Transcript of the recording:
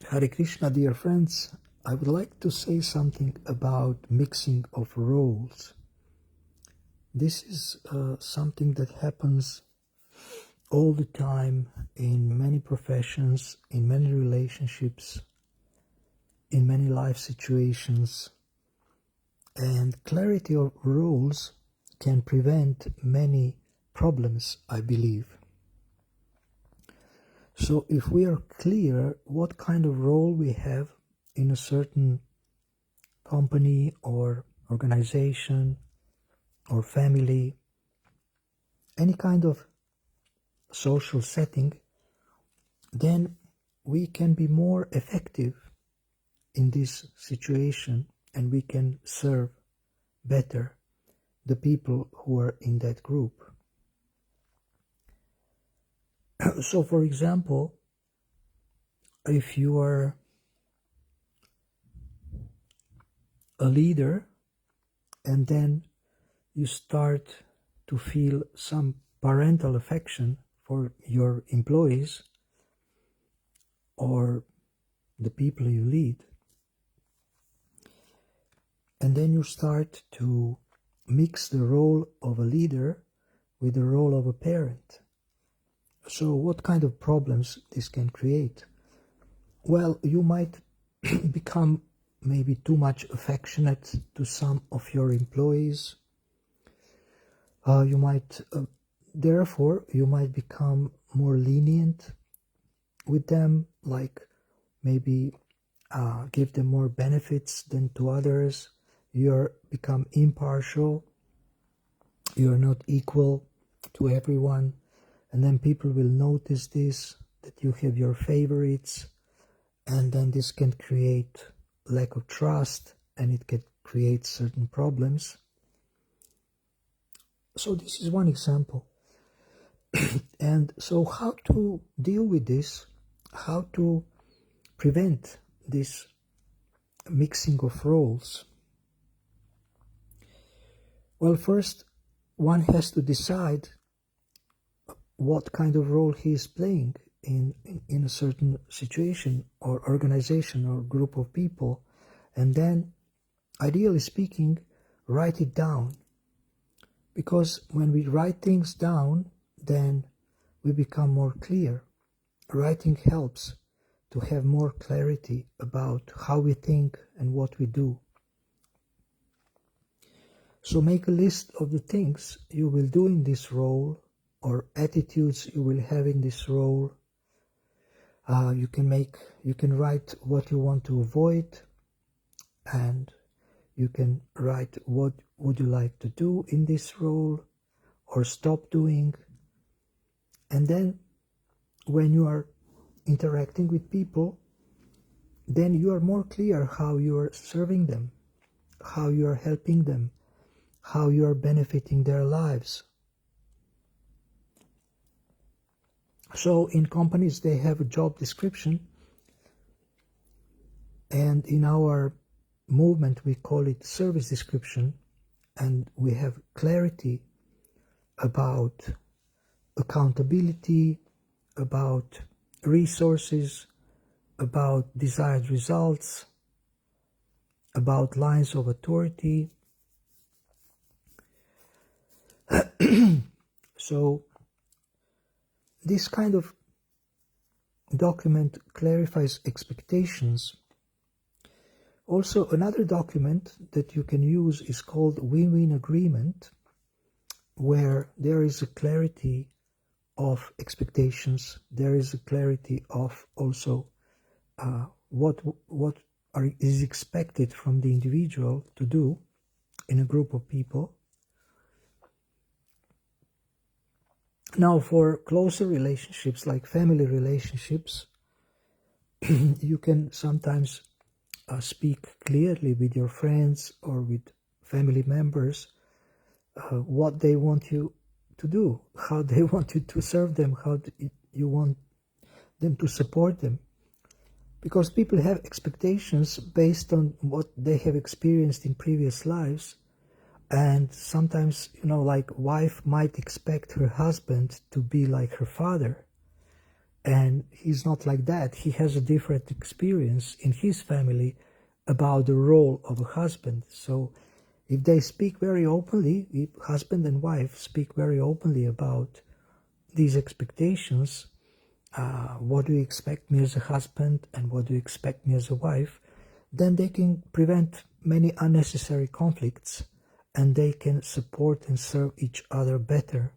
Hare Krishna, dear friends. I would like to say something about mixing of roles. This is something that happens all the time in many professions, in many relationships, in many life situations. And clarity of roles can prevent many problems, I believe. So if we are clear what kind of role we have in a certain company or organization or family, any kind of social setting, then we can be more effective in this situation and we can serve better the people who are in that group. So, for example, if you are a leader and then you start to feel some parental affection for your employees or the people you lead, and then you start to mix the role of a leader with the role of a parent. So what kind of problems this can create? Well, you might become maybe too much affectionate to some of your employees. Therefore, you might become more lenient with them, like maybe give them more benefits than to others. You become impartial. You are not equal to everyone. And then people will notice this, that you have your favorites, and then this can create lack of trust, and it can create certain problems. So this is one example. And so how to deal with this, how to prevent this mixing of roles? Well, first, one has to decide what kind of role he is playing in a certain situation or organization or group of people, and then, ideally speaking, write it down. Because when we write things down, then we become more clear. Writing helps to have more clarity about how we think and what we do. So make a list of the things you will do in this role, or attitudes you will have in this role. You can write what you want to avoid, and you can write what would you like to do in this role or stop doing. And then when you are interacting with people, then you are more clear how you are serving them, how you are helping them, how you are benefiting their lives. So in companies, they have a job description, and in our movement we call it service description, and we have clarity about accountability, about resources, about desired results, about lines of authority. So this kind of document clarifies expectations. Also, another document that you can use is called win-win agreement, where there is a clarity of expectations. There is a clarity of also what is expected from the individual to do in a group of people. Now, for closer relationships like family relationships, you can sometimes speak clearly with your friends or with family members what they want you to do, how they want you to serve them, how you want them to support them. Because people have expectations based on what they have experienced in previous lives. And sometimes, like wife might expect her husband to be like her father. And he's not like that. He has a different experience in his family about the role of a husband. So if they speak very openly, if husband and wife speak very openly about these expectations, what do you expect me as a husband and what do you expect me as a wife, then they can prevent many unnecessary conflicts and they can support and serve each other better